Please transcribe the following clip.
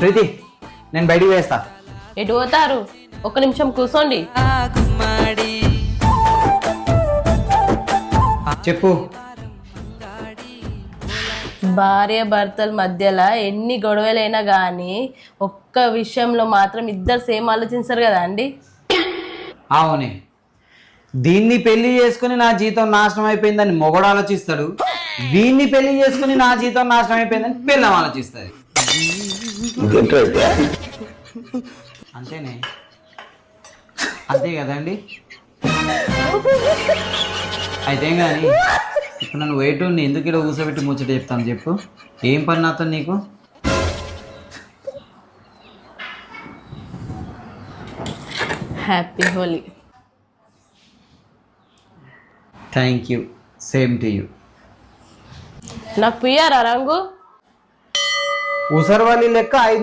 ప్రీతి నేను బయటికి వేస్తా. ఎటు పోతారు? ఒక నిమిషం కూర్చోండి. చెప్పు. భార్య భర్తల మధ్యలో ఎన్ని గొడవలైనా కానీ ఒక్క విషయంలో మాత్రం ఇద్దరు సేమ్ ఆలోచిస్తారు కదా అండి. అవునే, దీన్ని పెళ్లి చేసుకుని నా జీవితం నాశనం అయిపోయిందని మొగడు ఆలోచిస్తాడు, వీన్ని పెళ్లి చేసుకుని నా జీవితం నాశనం అయిపోయిందని పిల్లం ఆలోచిస్తుంది. అంతేనే, అంతే కదండి. అయితే కానీ ఇప్పుడు నన్ను వెయిట్ ఎందుకు ఇలా కూర్చోబెట్టి ముచ్చట చెప్తాను చెప్పు. ఏం పని నాతో నీకు? Happy Holi. Thank you, same to you. నాకు పియ్యారా రంగు? ఉసరవల్లి లెక్క 5